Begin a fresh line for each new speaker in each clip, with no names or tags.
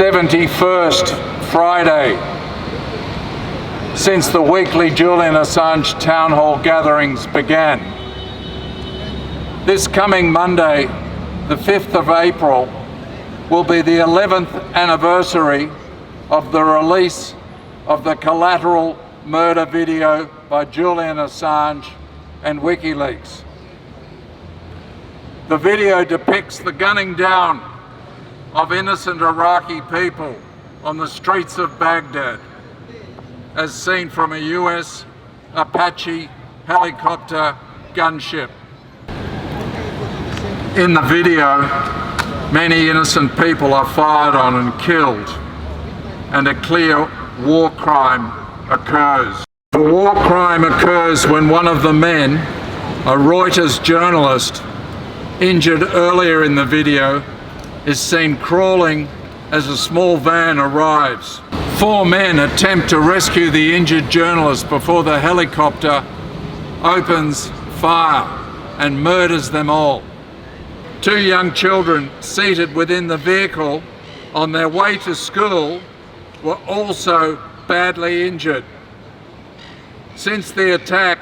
71st Friday since the weekly Julian Assange town hall gatherings began. This coming Monday, the 5th of April, will be the 11th anniversary of the release of the Collateral Murder video by Julian Assange and WikiLeaks. The video depicts the gunning down of innocent Iraqi people on the streets of Baghdad, as seen from a US Apache helicopter gunship. In the video, many innocent people are fired on and killed, and a clear war crime occurs. The war crime occurs when one of the men, a Reuters journalist, injured earlier in the video, is seen crawling as a small van arrives. 4 men attempt to rescue the injured journalist before the helicopter opens fire and murders them all. 2 young children seated within the vehicle on their way to school were also badly injured. Since the attack,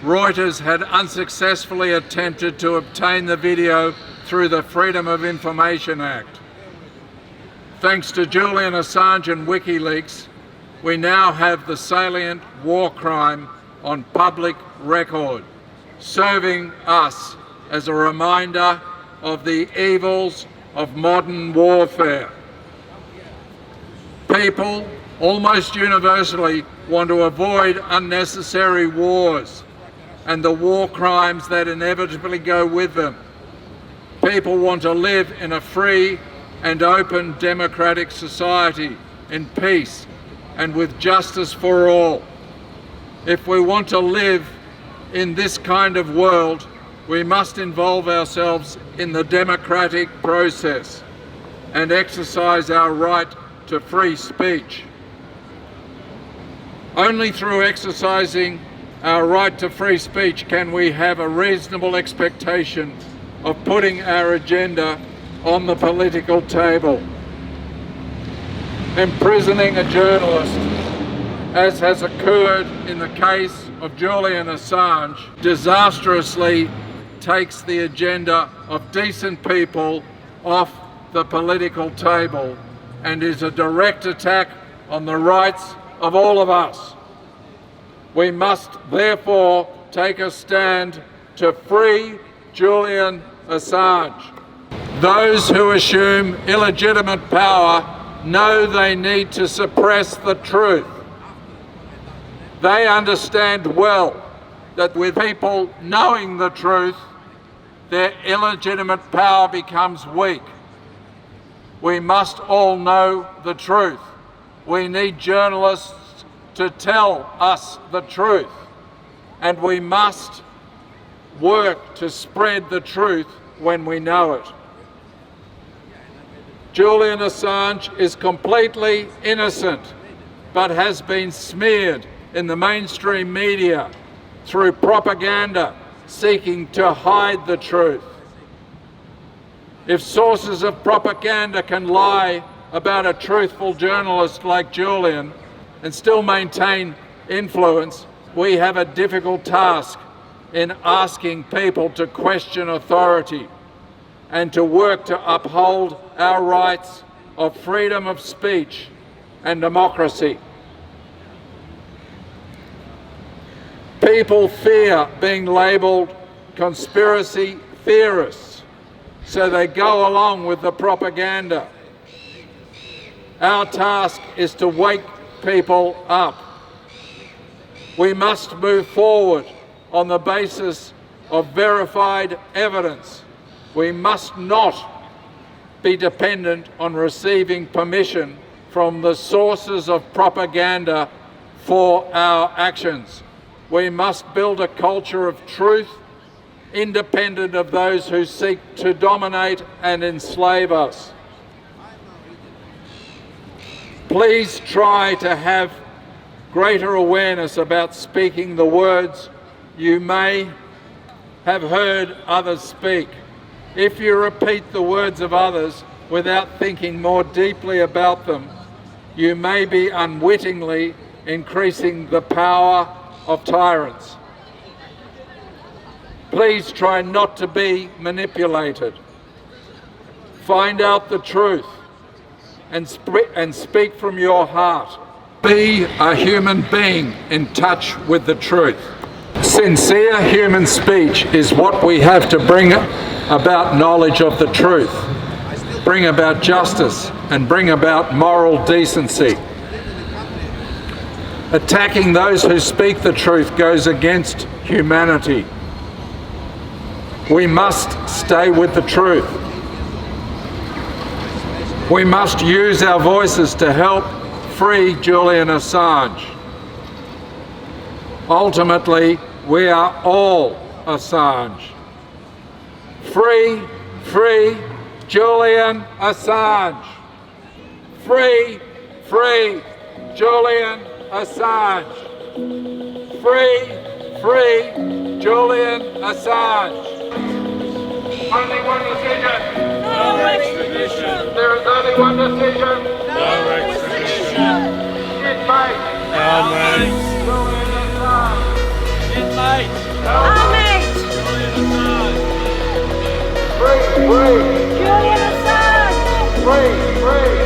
Reuters had unsuccessfully attempted to obtain the video through the Freedom of Information Act. Thanks to Julian Assange and WikiLeaks, we now have the salient war crime on public record, serving us as a reminder of the evils of modern warfare. People almost universally want to avoid unnecessary wars and the war crimes that inevitably go with them. People want to live in a free and open democratic society in peace and with justice for all. If we want to live in this kind of world, we must involve ourselves in the democratic process and exercise our right to free speech. Only through exercising our right to free speech can we have a reasonable expectation of putting our agenda on the political table. Imprisoning a journalist, as has occurred in the case of Julian Assange, disastrously takes the agenda of decent people off the political table and is a direct attack on the rights of all of us. We must therefore take a stand to free Julian Assange. Those who assume illegitimate power know they need to suppress the truth. They understand well that with people knowing the truth, their illegitimate power becomes weak. We must all know the truth. We need journalists to tell us the truth, and we must work to spread the truth when we know it. Julian Assange is completely innocent, but has been smeared in the mainstream media through propaganda seeking to hide the truth. If sources of propaganda can lie about a truthful journalist like Julian and still maintain influence, we have a difficult task in asking people to question authority and to work to uphold our rights of freedom of speech and democracy. People fear being labelled conspiracy theorists, so they go along with the propaganda. Our task is to wake people up. We must move forward on the basis of verified evidence. We must not be dependent on receiving permission from the sources of propaganda for our actions. We must build a culture of truth, independent of those who seek to dominate and enslave us. Please try to have greater awareness about speaking the words you may have heard others speak. If you repeat the words of others, without thinking more deeply about them, you may be unwittingly increasing the power of tyrants. Please try not to be manipulated. Find out the truth and speak from your heart. Be a human being in touch with the truth. Sincere human speech is what we have to bring about knowledge of the truth, bring about justice, and bring about moral decency. Attacking those who speak the truth goes against humanity. We must stay with the truth. We must use our voices to help free Julian Assange. Ultimately, we are all Assange. Free, free Julian Assange. Free, free Julian Assange. Free, free Julian Assange. Only one decision.
No extradition.
There is only one decision.
No extradition.
Inmate.
Inmate.
Julian Assange.
Inmate.
Inmate.
Julian Assange.
Free, free.
Julian Assange.
Free, free.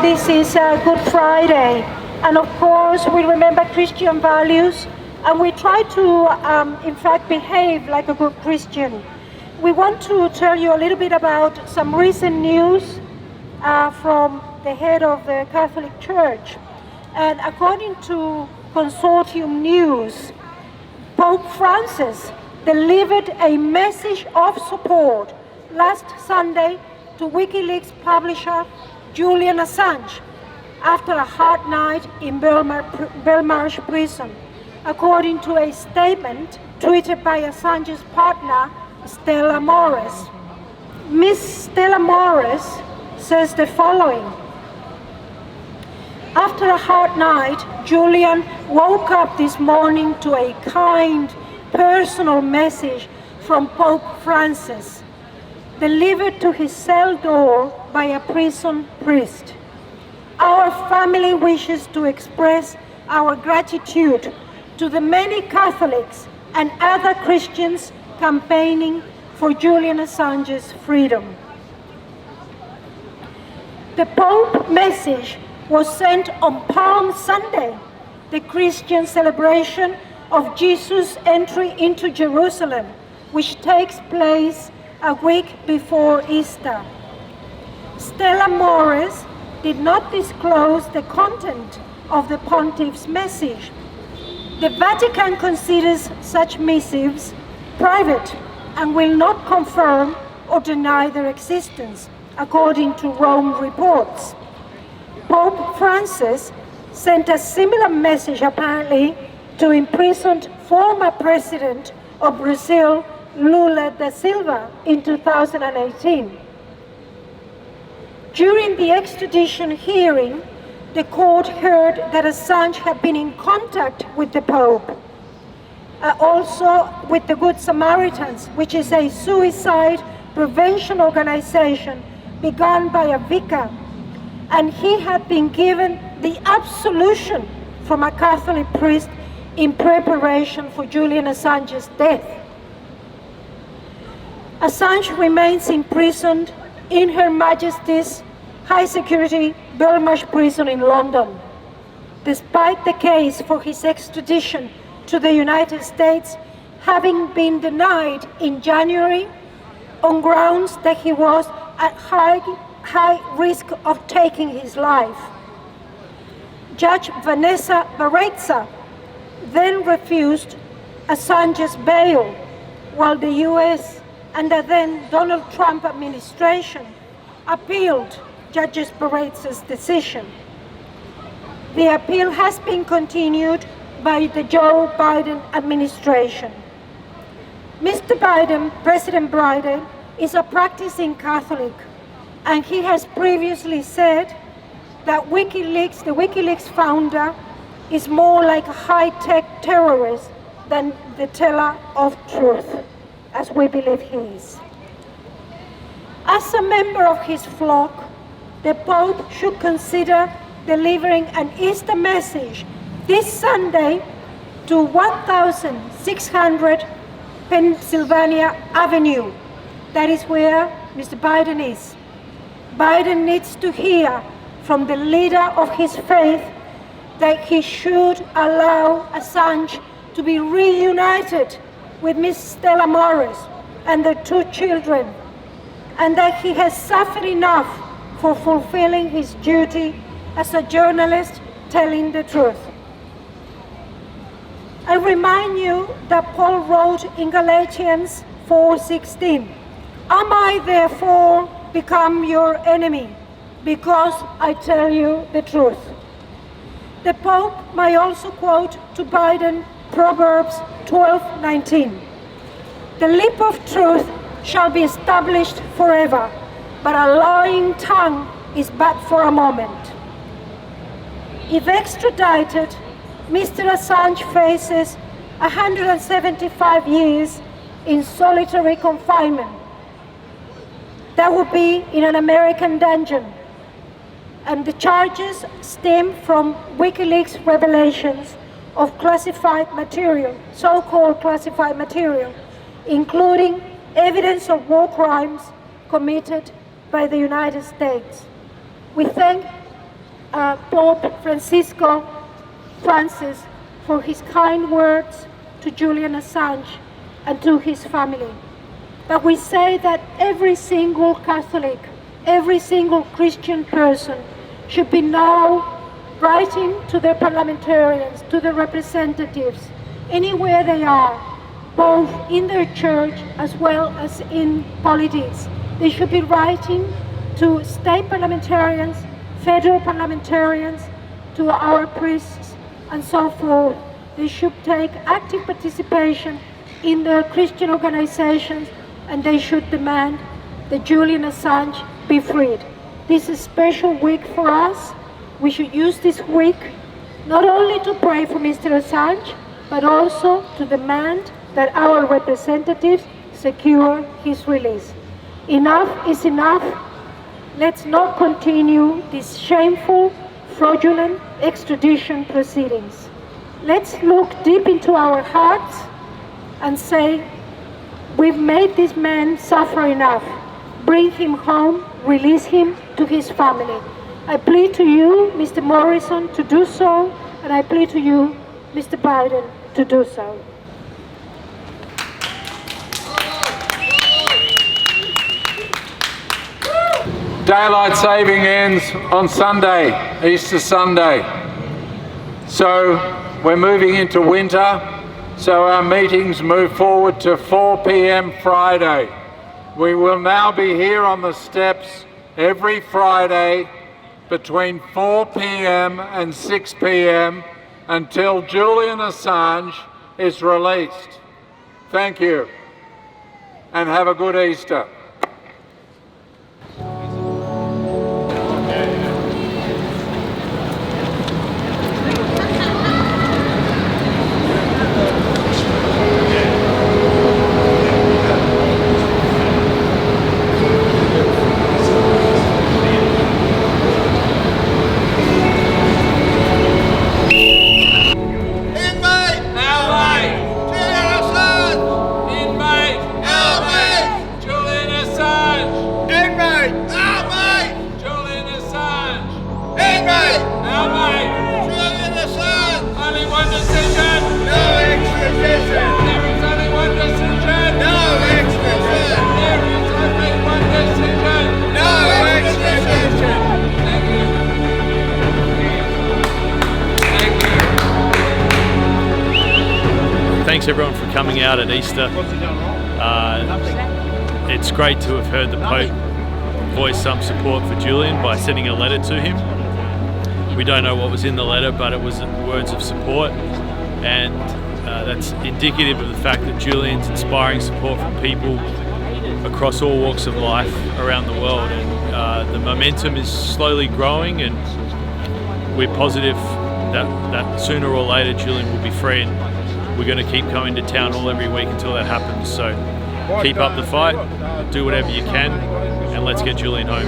This is Good Friday, and of course we remember Christian values, and we try to in fact behave like a good Christian. We want to tell you a little bit about some recent news from the head of the Catholic Church. And according to Consortium News, Pope Francis delivered a message of support last Sunday to WikiLeaks publisher Julian Assange after a hard night in Belmarsh prison, according to a statement tweeted by Assange's partner, Stella Morris. Miss Stella Morris says the following: After a hard night, Julian woke up this morning to a kind, personal message from Pope Francis, delivered to his cell door by a prison priest. Our family wishes to express our gratitude to the many Catholics and other Christians campaigning for Julian Assange's freedom. The Pope message was sent on Palm Sunday, the Christian celebration of Jesus' entry into Jerusalem, which takes place a week before Easter. Stella Morris did not disclose the content of the pontiff's message. The Vatican considers such missives private and will not confirm or deny their existence, according to Rome reports. Pope Francis sent a similar message, apparently, to imprisoned former president of Brazil, Lula da Silva, in 2018. During the extradition hearing, the court heard that Assange had been in contact with the Pope, also with the Good Samaritans, which is a suicide prevention organization begun by a vicar, and he had been given the absolution from a Catholic priest in preparation for Julian Assange's death. Assange remains imprisoned in Her Majesty's high-security Belmarsh prison in London, despite the case for his extradition to the United States having been denied in January on grounds that he was at high risk of taking his life. Judge Vanessa Barreza then refused Assange's bail, while the US and the then Donald Trump administration appealed Judge Barreza's decision. The appeal has been continued by the Joe Biden administration. Mr. Biden, President Biden, is a practicing Catholic, and he has previously said that WikiLeaks, the WikiLeaks founder, is more like a high-tech terrorist than the teller of truth, as we believe he is. As a member of his flock, the Pope should consider delivering an Easter message this Sunday to 1600 Pennsylvania Avenue. That is where Mr. Biden is. Biden needs to hear from the leader of his faith that he should allow Assange to be reunited with Miss Stella Morris and their 2 children, and that he has suffered enough for fulfilling his duty as a journalist telling the truth. I remind you that Paul wrote in Galatians 4:16, "Am I therefore become your enemy because I tell you the truth?" The Pope may also quote to Biden Proverbs 12:19, "The lip of truth shall be established forever, but a lying tongue is but for a moment." If extradited, Mr. Assange faces 175 years in solitary confinement. That would be in an American dungeon. And the charges stem from WikiLeaks revelations of classified material, so-called classified material, including evidence of war crimes committed by the United States. We thank Pope Francis for his kind words to Julian Assange and to his family. But we say that every single Catholic, every single Christian person should be now writing to their parliamentarians, to their representatives, anywhere they are, both in their church as well as in politics. They should be writing to state parliamentarians, federal parliamentarians, to our priests, and so forth. They should take active participation in their Christian organizations, and they should demand that Julian Assange be freed. This is a special week for us, We should use this week not only to pray for Mr. Assange, but also to demand that our representatives secure his release. Enough is enough. Let's not continue these shameful, fraudulent extradition proceedings. Let's look deep into our hearts and say, we've made this man suffer enough. Bring him home, release him to his family. I plead to you, Mr. Morrison, to do so, and I plead to you, Mr. Biden, to do so.
Daylight saving ends on Sunday, Easter Sunday. So we're moving into winter, so our meetings move forward to 4 p.m. Friday. We will now be here on the steps every Friday between 4 p.m. and 6 p.m. until Julian Assange is released. Thank you, and have a good Easter.
Thanks everyone for coming out at Easter. It's great to have heard the Pope voice some support for Julian by sending a letter to him. We don't know what was in the letter, but it was words of support, and that's indicative of the fact that Julian's inspiring support from people across all walks of life around the world, and the momentum is slowly growing, and we're positive that sooner or later Julian will be free, and we're going to keep coming to town hall every week until that happens. So keep up the fight, do whatever you can, and let's get Julian home.